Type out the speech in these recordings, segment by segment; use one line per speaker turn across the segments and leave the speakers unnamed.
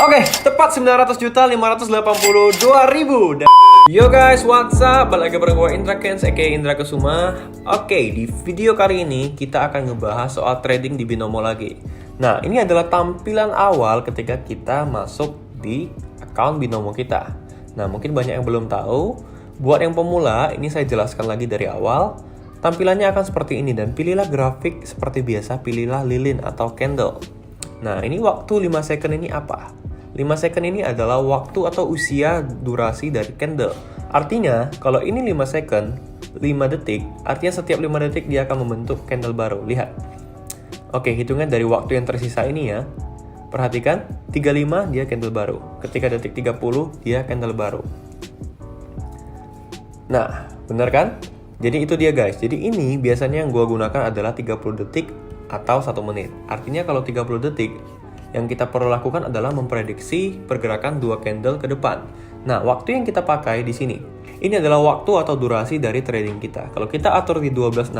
Oke, tepat 900.582.000. Yo guys, what's up? Balik lagi bareng gue Indra Kens, aka Indra Kesuma. Oke, di video kali ini kita akan ngebahas soal trading di binomo lagi. Nah, ini adalah tampilan awal ketika kita masuk di account binomo kita. Nah, mungkin banyak yang belum tahu. Buat yang pemula, ini saya jelaskan lagi dari awal. Tampilannya akan seperti ini dan pilihlah grafik seperti biasa, pilihlah lilin atau candle. Nah, ini waktu 5 second ini apa? 5 second ini adalah waktu atau usia durasi dari candle. Artinya, kalau ini 5 second, 5 detik, artinya setiap 5 detik dia akan membentuk candle baru. Lihat. Oke, hitungan dari waktu yang tersisa ini ya. Perhatikan, 35 dia candle baru. Ketika detik 30, dia candle baru. Nah, benar kan? Jadi itu dia guys. Jadi ini biasanya yang gua gunakan adalah 30 detik atau 1 menit. Artinya kalau 30 detik, yang kita perlu lakukan adalah memprediksi pergerakan 2 candle ke depan. Nah, waktu yang kita pakai di sini, ini adalah waktu atau durasi dari trading kita. Kalau kita atur di 12.16,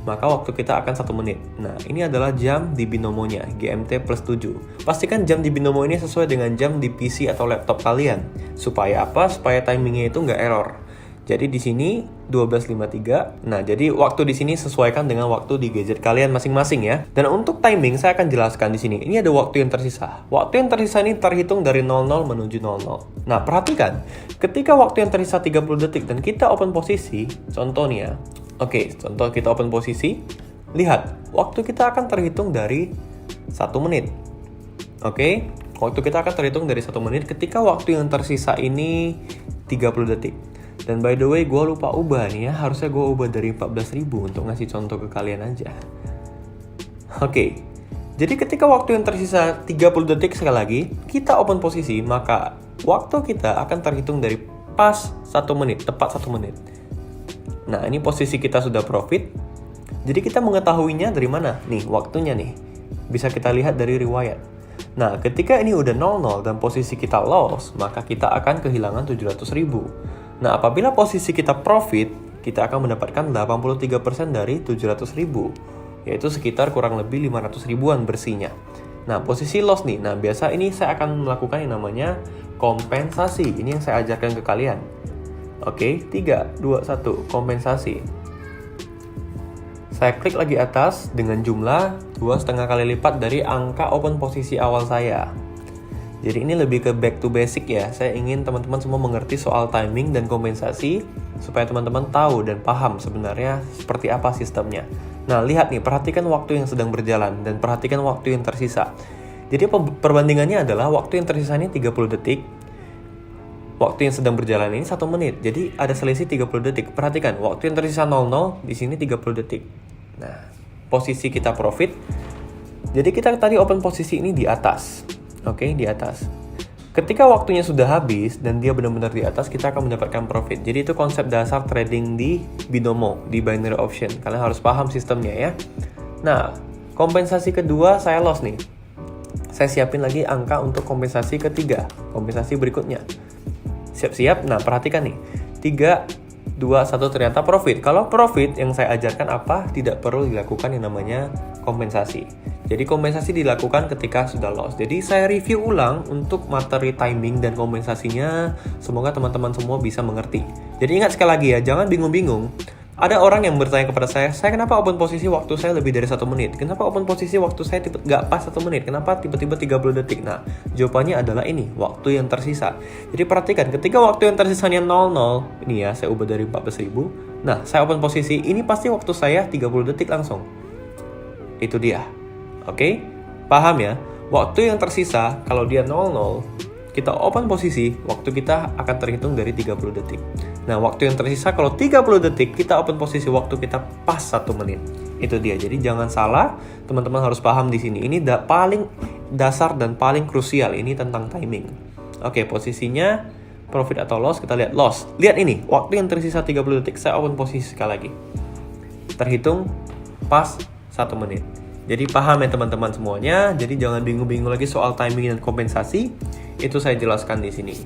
maka waktu kita akan 1 menit. Nah, ini adalah jam di binomonya, GMT plus 7. Pastikan jam di binomo ini sesuai dengan jam di PC atau laptop kalian. Supaya apa? Supaya timingnya itu nggak error. Jadi di sini 12.53. Nah, jadi waktu di sini sesuaikan dengan waktu di gadget kalian masing-masing ya. Dan untuk timing saya akan jelaskan di sini. Ini ada waktu yang tersisa. Waktu yang tersisa ini terhitung dari 00 menuju 00. Nah, perhatikan. Ketika waktu yang tersisa 30 detik dan kita open posisi, contohnya. Oke, contoh kita open posisi. Lihat, waktu kita akan terhitung dari 1 menit. Oke, waktu kita akan terhitung dari 1 menit ketika waktu yang tersisa ini 30 detik. Dan by the way, gue lupa ubah nih ya. Harusnya gue ubah dari 14.000 untuk ngasih contoh ke kalian aja. Oke. Jadi ketika waktu yang tersisa 30 detik sekali lagi, kita open posisi, maka waktu kita akan terhitung dari pas 1 menit, tepat 1 menit. Nah, ini posisi kita sudah profit. Jadi kita mengetahuinya dari mana? Nih, waktunya nih. Bisa kita lihat dari riwayat. Nah, ketika ini udah 00 dan posisi kita loss, maka kita akan kehilangan 700.000. Nah, apabila posisi kita profit, kita akan mendapatkan 83% dari 700.000, yaitu sekitar kurang lebih 500 ribuan bersihnya. Nah, posisi loss nih. Nah, biasa ini saya akan melakukan yang namanya kompensasi. Ini yang saya ajarkan ke kalian. Oke, 3, 2, 1, kompensasi. Saya klik lagi atas dengan jumlah 2,5 kali lipat dari angka open posisi awal saya. Jadi ini lebih ke back to basic ya. Saya ingin teman-teman semua mengerti soal timing dan kompensasi supaya teman-teman tahu dan paham sebenarnya seperti apa sistemnya. Nah, lihat nih, perhatikan waktu yang sedang berjalan dan perhatikan waktu yang tersisa. Jadi perbandingannya adalah waktu yang tersisa ini 30 detik. Waktu yang sedang berjalan ini 1 menit. Jadi ada selisih 30 detik. Perhatikan, waktu yang tersisa 00, di sini 30 detik. Nah, posisi kita profit. Jadi kita tadi open posisi ini di atas. Oke, di atas. Ketika waktunya sudah habis dan dia benar-benar di atas, kita akan mendapatkan profit. Jadi itu konsep dasar trading di binomo, di binary option. Kalian harus paham sistemnya ya. Nah, kompensasi kedua saya loss nih. Saya siapin lagi angka untuk kompensasi ketiga, kompensasi berikutnya. Siap-siap. Nah, perhatikan nih. 3, 2, 1 ternyata profit. Kalau profit yang saya ajarkan apa? Tidak perlu dilakukan yang namanya kompensasi. Jadi kompensasi dilakukan ketika sudah loss. Jadi saya review ulang untuk materi timing dan kompensasinya. Semoga teman-teman semua bisa mengerti. Jadi ingat sekali lagi ya, jangan bingung-bingung. Ada orang yang bertanya kepada saya kenapa open posisi waktu saya lebih dari 1 menit? Kenapa open posisi waktu saya nggak pas 1 menit? Kenapa tiba-tiba 30 detik? Nah, jawabannya adalah ini, waktu yang tersisa. Jadi perhatikan, ketika waktu yang tersisanya 00, ini ya, saya ubah dari 14.000. Nah, saya open posisi, ini pasti waktu saya 30 detik langsung. Itu dia. Oke, paham ya? Waktu yang tersisa, kalau dia 00, kita open posisi, waktu kita akan terhitung dari 30 detik. Nah, waktu yang tersisa, kalau 30 detik, kita open posisi, waktu kita pas 1 menit. Itu dia, jadi jangan salah, teman-teman harus paham di sini. Ini paling dasar dan paling krusial, ini tentang timing. Oke, posisinya, profit atau loss, kita lihat loss. Lihat ini, waktu yang tersisa 30 detik, saya open posisi sekali lagi. Terhitung pas 1 menit. Jadi paham ya teman-teman semuanya. Jadi jangan bingung-bingung lagi soal timing dan kompensasi. Itu saya jelaskan di sini.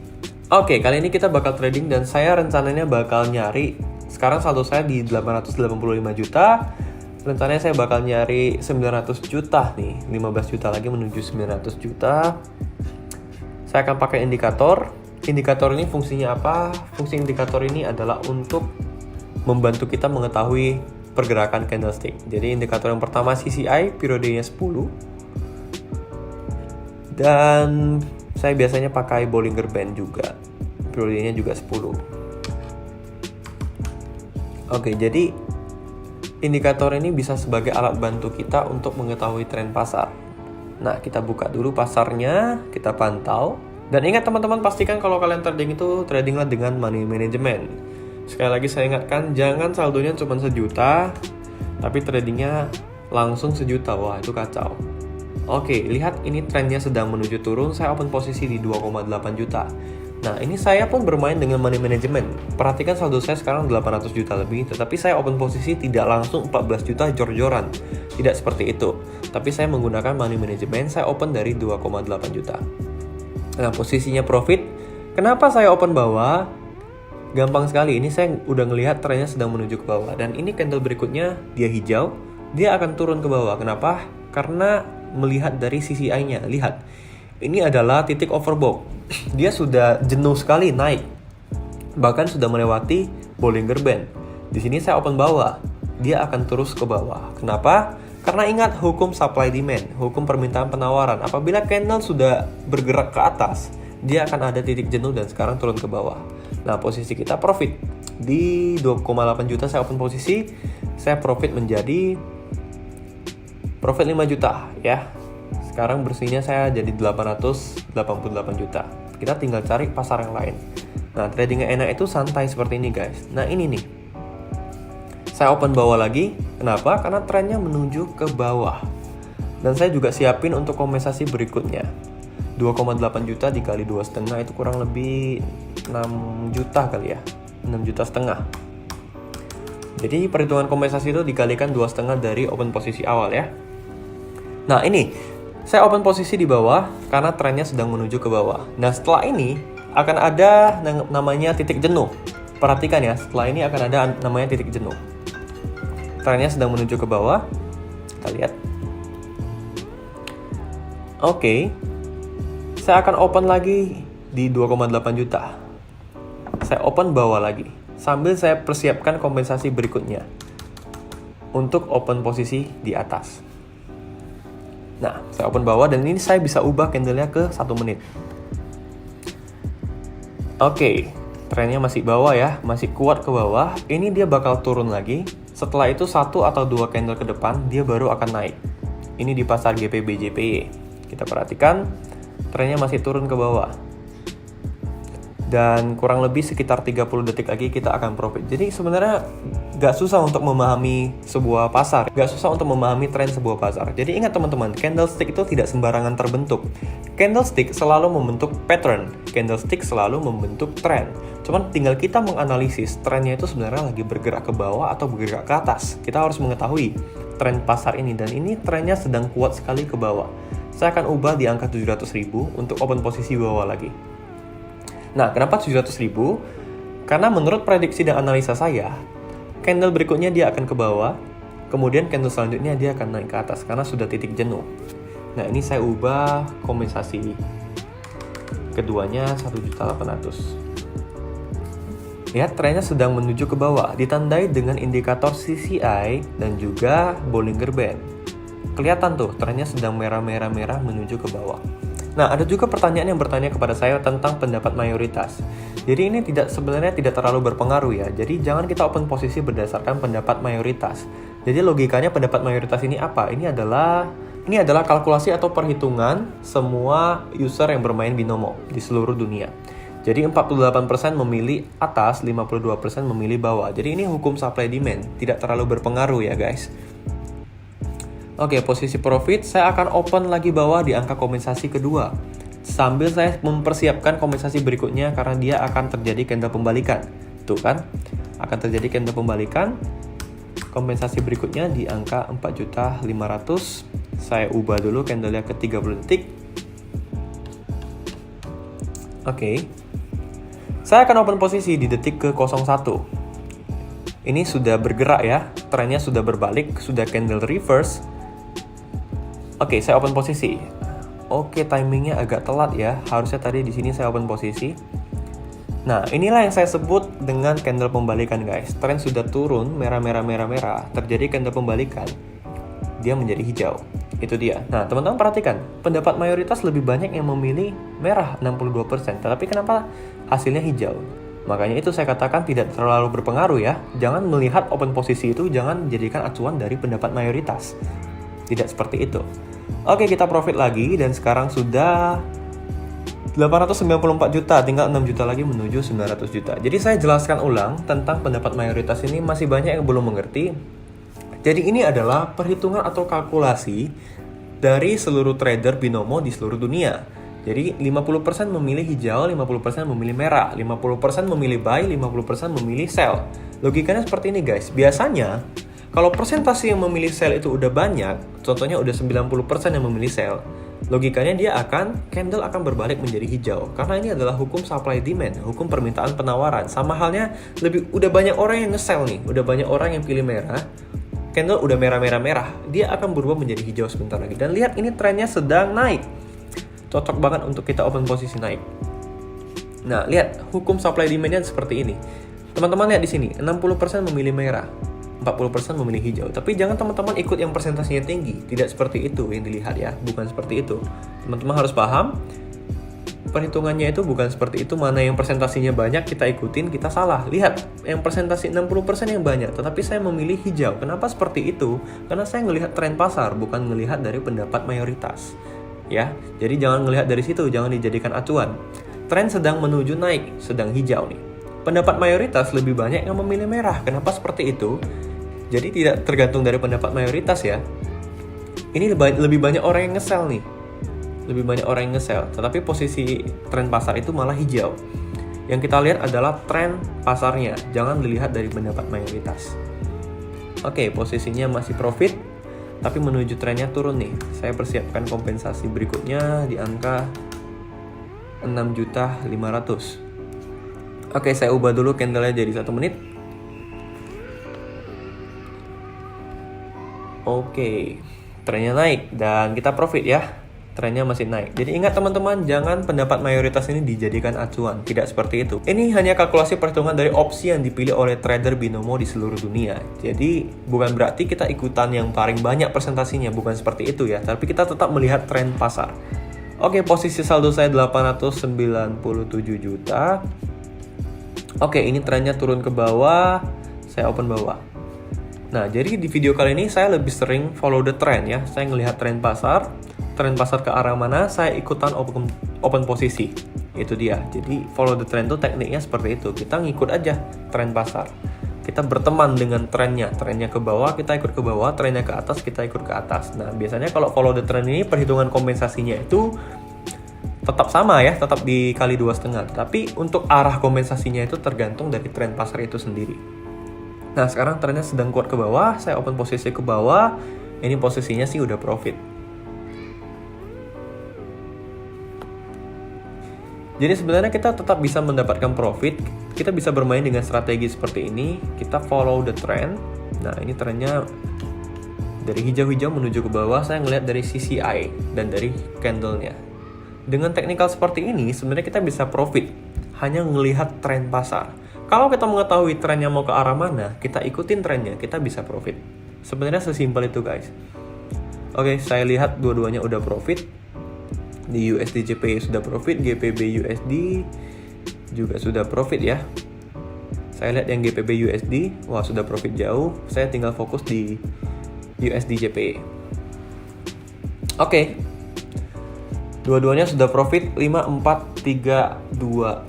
Oke, kali ini kita bakal trading dan saya rencananya bakal nyari. Sekarang saldo saya di 885 juta. Rencananya saya bakal nyari 900 juta nih. 15 juta lagi menuju 900 juta. Saya akan pakai indikator. Indikator ini fungsinya apa? Fungsi indikator ini adalah untuk membantu kita mengetahui pergerakan candlestick. Jadi indikator yang pertama CCI, periodenya 10. Dan saya biasanya pakai Bollinger Band juga. Periodenya juga 10. Oke, jadi indikator ini bisa sebagai alat bantu kita untuk mengetahui tren pasar. Nah, kita buka dulu pasarnya, kita pantau. Dan ingat teman-teman, pastikan kalau kalian trading itu tradinglah dengan money management. Sekali lagi saya ingatkan, jangan saldonya cuma 1 juta, tapi tradingnya langsung 1 juta. Wah, itu kacau. Oke, lihat ini trennya sedang menuju turun, saya open posisi di 2,8 juta. Nah, ini saya pun bermain dengan money management. Perhatikan saldo saya sekarang 800 juta lebih, tetapi saya open posisi tidak langsung 14 juta jor-joran. Tidak seperti itu. Tapi saya menggunakan money management, saya open dari 2,8 juta. Nah, posisinya profit. Kenapa saya open bawah? Gampang sekali, ini saya udah ngelihat trennya sedang menuju ke bawah. Dan ini candle berikutnya, dia hijau, dia akan turun ke bawah. Kenapa? Karena melihat dari CCI-nya, lihat. Ini adalah titik overbought. Dia sudah jenuh sekali naik. Bahkan sudah melewati Bollinger Band. Di sini saya open bawah. Dia akan terus ke bawah. Kenapa? Karena ingat hukum supply demand, hukum permintaan penawaran. Apabila candle sudah bergerak ke atas, dia akan ada titik jenuh dan sekarang turun ke bawah. Nah, posisi kita profit. Di 2,8 juta saya open posisi. Saya profit menjadi profit 5 juta ya. Sekarang bersihnya saya jadi 888 juta. Kita tinggal cari pasar yang lain. Nah, trading yang enak itu santai seperti ini guys. Nah, ini nih. Saya open bawah lagi. Kenapa? Karena trennya menuju ke bawah. Dan saya juga siapin untuk kompensasi berikutnya. 2,8 juta dikali 2,5 itu kurang lebih 6 juta kali ya. 6 juta setengah. Jadi perhitungan kompensasi itu dikalikan 2,5 dari open posisi awal ya. Nah, ini saya open posisi di bawah karena trennya sedang menuju ke bawah. Nah, setelah ini akan ada namanya titik jenuh. Perhatikan ya, setelah ini akan ada namanya titik jenuh. Trennya sedang menuju ke bawah. Kita lihat. Oke. Saya akan open lagi di 2,8 juta. Saya open bawah lagi. Sambil saya persiapkan kompensasi berikutnya. Untuk open posisi di atas. Nah, saya open bawah dan ini saya bisa ubah candlenya ke 1 menit. Oke, trennya masih bawah ya, masih kuat ke bawah. Ini dia bakal turun lagi. Setelah itu 1 atau 2 candle ke depan, dia baru akan naik. Ini di pasar GPBJPY. Kita perhatikan, trennya masih turun ke bawah. Dan kurang lebih sekitar 30 detik lagi kita akan profit. Jadi sebenarnya gak susah untuk memahami sebuah pasar, gak susah untuk memahami tren sebuah pasar. Jadi ingat teman-teman, candlestick itu tidak sembarangan terbentuk. Candlestick selalu membentuk pattern, candlestick selalu membentuk tren. Cuman tinggal kita menganalisis trennya itu sebenarnya lagi bergerak ke bawah atau bergerak ke atas. Kita harus mengetahui tren pasar ini, dan ini trennya sedang kuat sekali ke bawah. Saya akan ubah di angka 700.000 untuk open posisi bawah lagi. Nah, kenapa 700.000? Karena menurut prediksi dan analisa saya, candle berikutnya dia akan ke bawah, kemudian candle selanjutnya dia akan naik ke atas karena sudah titik jenuh. Nah, ini saya ubah kompensasi keduanya 1.800.000. Lihat, trennya sedang menuju ke bawah, ditandai dengan indikator CCI dan juga Bollinger Band. Kelihatan tuh, trennya sedang merah-merah menuju ke bawah. Nah, ada juga pertanyaan yang bertanya kepada saya tentang pendapat mayoritas. Jadi ini sebenarnya tidak terlalu berpengaruh ya. Jadi jangan kita open posisi berdasarkan pendapat mayoritas. Jadi logikanya pendapat mayoritas ini apa? Ini adalah kalkulasi atau perhitungan semua user yang bermain binomo di seluruh dunia. Jadi 48% memilih atas, 52% memilih bawah. Jadi ini hukum supply demand, tidak terlalu berpengaruh ya guys. Oke, posisi profit saya akan open lagi bawah di angka kompensasi kedua. Sambil saya mempersiapkan kompensasi berikutnya karena dia akan terjadi candle pembalikan. Tuh kan, akan terjadi candle pembalikan. Kompensasi berikutnya di angka 4.500.000. Saya ubah dulu candlenya ke 30 detik. Oke. Saya akan open posisi di detik ke 01. Ini sudah bergerak ya, trennya sudah berbalik, sudah candle reverse. Oke, saya open posisi. Oke, timingnya agak telat ya. Harusnya tadi di sini saya open posisi. Nah, inilah yang saya sebut dengan candle pembalikan, guys. Tren sudah turun, merah, terjadi candle pembalikan. Dia menjadi hijau. Itu dia. Nah, teman-teman perhatikan, pendapat mayoritas lebih banyak yang memilih merah 62%, tetapi kenapa hasilnya hijau? Makanya itu saya katakan tidak terlalu berpengaruh ya. Jangan melihat open posisi itu, jangan jadikan acuan dari pendapat mayoritas. Tidak seperti itu. Oke, kita profit lagi dan sekarang sudah 894 juta, tinggal 6 juta lagi menuju 900 juta. Jadi saya jelaskan ulang tentang pendapat mayoritas ini, masih banyak yang belum mengerti. Jadi ini adalah perhitungan atau kalkulasi dari seluruh trader binomo di seluruh dunia. Jadi 50% memilih hijau, 50% memilih merah, 50% memilih buy, 50% memilih sell. Logikanya seperti ini guys. Biasanya kalau persentase yang memilih sell itu udah banyak, contohnya udah 90% yang memilih sell, logikanya candle akan berbalik menjadi hijau. Karena ini adalah hukum supply demand, hukum permintaan penawaran. Sama halnya udah banyak orang yang nge-sell nih, udah banyak orang yang pilih merah, candle udah merah, dia akan berubah menjadi hijau sebentar lagi. Dan lihat ini trennya sedang naik. Cocok banget untuk kita open posisi naik. Nah, lihat hukum supply demand-nya seperti ini. Teman-teman lihat di sini, 60% memilih merah, 40% memilih hijau. Tapi jangan teman-teman ikut yang persentasenya tinggi. Tidak seperti itu yang dilihat ya, bukan seperti itu. Teman-teman harus paham, perhitungannya itu bukan seperti itu. Mana yang presentasinya banyak kita ikutin, kita salah. Lihat, yang presentasi 60% yang banyak, tetapi saya memilih hijau. Kenapa seperti itu? Karena saya melihat tren pasar, bukan melihat dari pendapat mayoritas. Ya, jadi jangan melihat dari situ, jangan dijadikan acuan. Tren sedang menuju naik, sedang hijau nih. Pendapat mayoritas lebih banyak yang memilih merah. Kenapa seperti itu? Jadi tidak tergantung dari pendapat mayoritas ya. Ini lebih banyak orang yang nge-sell nih. Lebih banyak orang yang nge-sell, tetapi posisi tren pasar itu malah hijau. Yang kita lihat adalah tren pasarnya, jangan dilihat dari pendapat mayoritas. Oke, posisinya masih profit, tapi menuju trennya turun nih. Saya persiapkan kompensasi berikutnya di angka 6.500.000. Oke, saya ubah dulu candle-nya jadi 1 menit. Oke, trennya naik dan kita profit ya. Trennya masih naik. Jadi ingat teman-teman, jangan pendapat mayoritas ini dijadikan acuan. Tidak seperti itu. Ini hanya kalkulasi perhitungan dari opsi yang dipilih oleh trader binomo di seluruh dunia. Jadi bukan berarti kita ikutan yang paling banyak presentasinya, bukan seperti itu ya. Tapi kita tetap melihat tren pasar. Oke, posisi saldo saya 897 juta. Oke, ini trennya turun ke bawah. Saya open bawah. Nah, jadi di video kali ini saya lebih sering follow the trend ya. Saya ngelihat tren pasar ke arah mana, saya ikutan open posisi. Itu dia. Jadi follow the trend itu tekniknya seperti itu. Kita ngikut aja tren pasar. Kita berteman dengan trennya ke bawah, kita ikut ke bawah, trennya ke atas, kita ikut ke atas. Nah, biasanya kalau follow the trend ini perhitungan kompensasinya itu tetap sama ya, tetap dikali 2,5. Tapi untuk arah kompensasinya itu tergantung dari tren pasar itu sendiri. Nah, sekarang trennya sedang kuat ke bawah, saya open posisi ke bawah. Ini posisinya sih udah profit. Jadi sebenarnya kita tetap bisa mendapatkan profit. Kita bisa bermain dengan strategi seperti ini. Kita follow the trend. Nah, ini trennya dari hijau-hijau menuju ke bawah. Saya ngelihat dari CCI dan dari candle-nya. Dengan teknikal seperti ini, sebenarnya kita bisa profit hanya melihat tren pasar. Kalau kita mengetahui trennya mau ke arah mana, kita ikutin trennya, kita bisa profit. Sebenarnya sesimpel itu guys. Oke, saya lihat dua-duanya udah profit. Di USD JPY sudah profit, GPB USD juga sudah profit ya. Saya lihat yang GPB USD, wah sudah profit jauh. Saya tinggal fokus di USD JPY. Oke. Dua-duanya sudah profit 5, 4, 3, 2,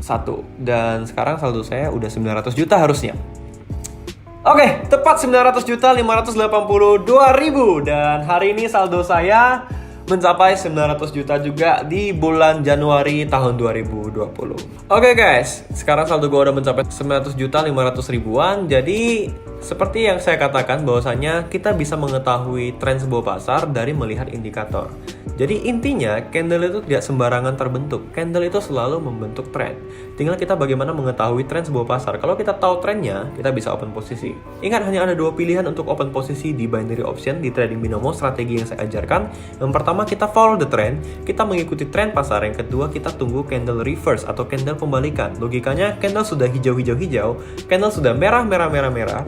1. Dan sekarang saldo saya udah 900 juta harusnya. Oke, tepat 900.582.000. Dan hari ini saldo saya mencapai 900 juta juga di bulan Januari tahun 2020. Oke guys, sekarang saldo gue udah mencapai 900 juta 500 ribuan. Jadi seperti yang saya katakan bahwasanya kita bisa mengetahui tren sebuah pasar dari melihat indikator. Jadi intinya candle itu tidak sembarangan terbentuk. Candle itu selalu membentuk tren. Tinggal kita bagaimana mengetahui tren sebuah pasar. Kalau kita tahu trennya, kita bisa open posisi. Ingat hanya ada 2 pilihan untuk open posisi di binary option di trading binomo strategi yang saya ajarkan. Yang pertama pertama kita follow the trend, kita mengikuti tren pasar. Yang kedua kita tunggu candle reverse atau candle pembalikan. Logikanya candle sudah hijau-hijau-hijau, candle sudah merah-merah-merah-merah,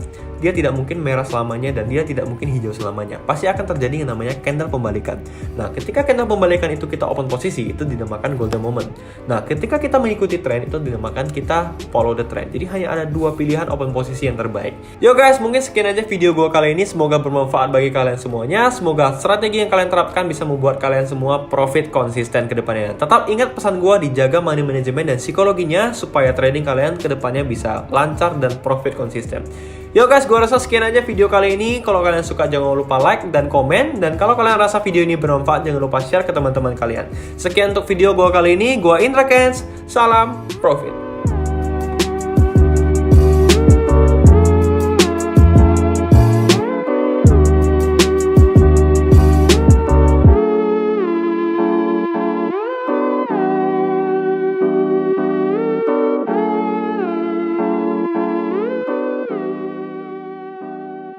dia tidak mungkin merah selamanya dan dia tidak mungkin hijau selamanya. Pasti akan terjadi yang namanya candle pembalikan. Nah, ketika candle pembalikan itu kita open posisi, itu dinamakan golden moment. Nah, ketika kita mengikuti tren, itu dinamakan kita follow the trend. Jadi hanya ada dua pilihan open posisi yang terbaik. Yo guys, mungkin sekian aja video gue kali ini. Semoga bermanfaat bagi kalian semuanya. Semoga strategi yang kalian terapkan bisa membuat kalian semua profit konsisten ke depannya. Tetap ingat pesan gue, dijaga money management dan psikologinya supaya trading kalian ke depannya bisa lancar dan profit konsisten. Yo guys, gue rasa sekian aja video kali ini. Kalau kalian suka jangan lupa like dan komen. Dan kalau kalian rasa video ini bermanfaat, jangan lupa share ke teman-teman kalian. Sekian untuk video gue kali ini. Gue Indra Kens. Salam profit.